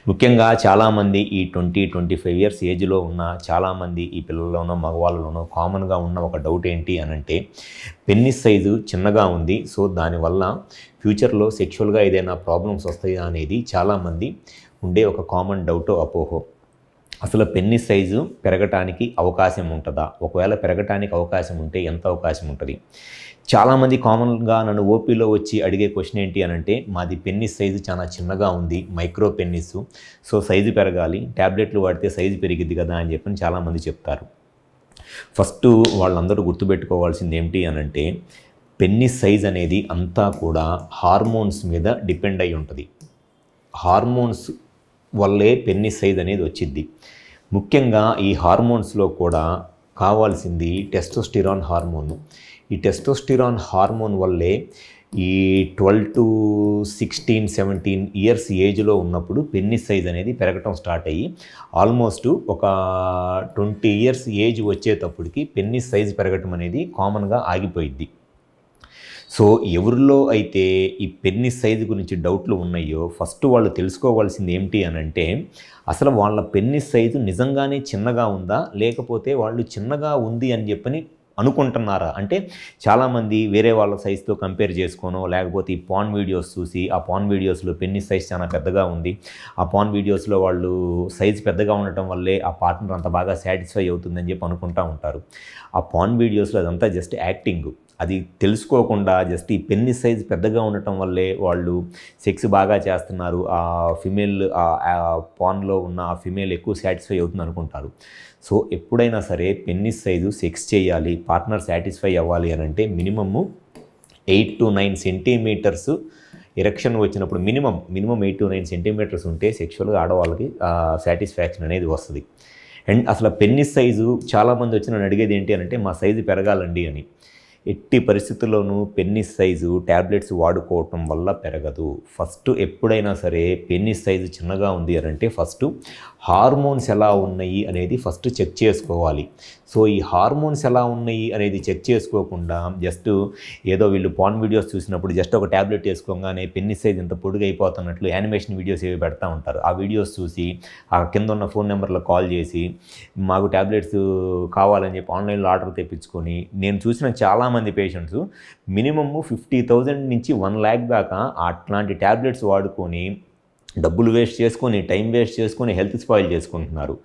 ముఖ్యంగా చాలామంది ఈ 20-25 ఇయర్స్ ఏజ్లో ఉన్న చాలామంది ఈ పిల్లల్లోనో మగవాళ్ళలోనో కామన్గా ఉన్న ఒక డౌట్ ఏంటి అనంటే పెన్నిస్ సైజు చిన్నగా ఉంది. సో దానివల్ల ఫ్యూచర్లో సెక్షువల్గా ఏదైనా ప్రాబ్లమ్స్ వస్తాయా అనేది చాలామంది ఉండే ఒక కామన్ డౌటో అపోహో. అసలు పెన్నిస్ సైజు పెరగటానికి అవకాశం ఉంటుందా? ఒకవేళ పెరగటానికి అవకాశం ఉంటే ఎంత అవకాశం ఉంటుంది? చాలామంది కామన్గా నన్ను ఓపీలో వచ్చి అడిగే క్వశ్చన్ ఏంటి అనంటే, మాది పెన్నిస్ సైజు చాలా చిన్నగా ఉంది, మైక్రో పెన్నిస్, సో సైజు పెరగాలి, ట్యాబ్లెట్లు వాడితే సైజు పెరిగిద్ది కదా అని చెప్పని చాలామంది చెప్తారు. ఫస్ట్ వాళ్ళందరూ గుర్తుపెట్టుకోవాల్సింది ఏంటి అనంటే, పెన్నిస్ సైజ్ అనేది అంతా కూడా హార్మోన్స్ మీద డిపెండ్ అయి ఉంటుంది. హార్మోన్స్ వల్లే పెన్నిస్ సైజ్ అనేది వచ్చిద్ది. ముఖ్యంగా ఈ హార్మోన్స్లో కూడా కావాల్సింది టెస్టోస్టిరాన్ హార్మోన్. ఈ టెస్టోస్టిరాన్ హార్మోన్ వల్లే ఈ 12-16-17 ఇయర్స్ ఏజ్లో ఉన్నప్పుడు పెన్నిస్ సైజ్ అనేది పెరగటం స్టార్ట్ అయ్యి ఆల్మోస్ట్ ఒక 20 ఇయర్స్ ఏజ్ వచ్చేటప్పటికి పెన్నిస్ సైజ్ పెరగటం అనేది కామన్గా ఆగిపోయిద్ది. సో ఎవరిలో అయితే ఈ పెన్నిస్ సైజు గురించి డౌట్లు ఉన్నాయో ఫస్ట్ వాళ్ళు తెలుసుకోవాల్సింది ఏంటి అనంటే, అసలు వాళ్ళ పెన్నిస్ సైజు నిజంగానే చిన్నగా ఉందా, లేకపోతే వాళ్ళు చిన్నగా ఉంది అని చెప్పని అనుకుంటున్నారా? అంటే చాలామంది వేరే వాళ్ళ సైజుతో కంపేర్ చేసుకోనో, లేకపోతే ఈ పాన్ వీడియోస్ చూసి ఆ పాన్ వీడియోస్లో పెన్నిస్ సైజ్ చాలా పెద్దగా ఉంది, ఆ పాన్ వీడియోస్లో వాళ్ళు సైజు పెద్దగా ఉండటం వల్లే ఆ పార్ట్నర్ అంత బాగా సాటిస్ఫై అవుతుందని చెప్పి అనుకుంటూ ఉంటారు. ఆ పాన్ వీడియోస్లో అదంతా జస్ట్ యాక్టింగ్. అది తెలుసుకోకుండా జస్ట్ ఈ పెన్నిస్ సైజ్ పెద్దగా ఉండటం వల్లే వాళ్ళు సెక్స్ బాగా చేస్తున్నారు, ఆ ఫిమేల్ పాన్లో ఉన్న ఆ ఫిమేల్ ఎక్కువ సాటిస్ఫై అవుతుంది అనుకుంటారు. సో ఎప్పుడైనా సరే పెన్నిస్ సైజు సెక్స్ చేయాలి, పార్ట్నర్ సాటిస్ఫై అవ్వాలి అని అంటే మినిమమ్ 8 to 9 సెంటీమీటర్స్ ఎరెక్షన్ వచ్చినప్పుడు మినిమం 8 to 9 సెంటీమీటర్స్ ఉంటే సెక్షువల్గా ఆడవాళ్ళకి సాటిస్ఫాక్షన్ అనేది వస్తుంది. అండ్ అసలు పెన్నిస్ సైజు చాలామంది వచ్చి నన్ను అడిగేది ఏంటి అని అంటే, మా సైజు పెరగాలండి అని. ఎట్టి పరిస్థితుల్లోనూ పెన్నిస్ సైజు ట్యాబ్లెట్స్ వాడుకోవటం వల్ల పెరగదు. ఫస్ట్ ఎప్పుడైనా సరే పెన్నిస్ సైజు చిన్నగా ఉంది అని అంటే ఫస్ట్ హార్మోన్స్ ఎలా ఉన్నాయి అనేది ఫస్ట్ చెక్ చేసుకోవాలి. సో ఈ హార్మోన్స్ ఎలా ఉన్నాయి అనేది చెక్ చేసుకోకుండా జస్ట్ ఏదో వీళ్ళు పాన్ వీడియోస్ చూసినప్పుడు జస్ట్ ఒక ట్యాబ్లెట్ వేసుకోగానే పెన్నిస్ సైజ్ ఇంత పొడుగు అయిపోతున్నట్లు యానిమేషన్ వీడియోస్ ఏవి పెడతా ఉంటారు. ఆ వీడియోస్ చూసి ఆ కింద ఉన్న ఫోన్ నెంబర్లో కాల్ చేసి మాకు ట్యాబ్లెట్స్ కావాలని చెప్పి ఆన్లైన్లో ఆర్డర్ తెప్పించుకొని, నేను చూసిన చాలామంది పేషెంట్స్ మినిమమ్ 50,000 నుంచి 1 lakh దాకా అట్లాంటి ట్యాబ్లెట్స్ వాడుకొని డబ్బులు వేస్ట్ చేసుకొని, టైం వేస్ట్ చేసుకొని హెల్త్ స్పాయిల్ చేసుకుంటున్నారు.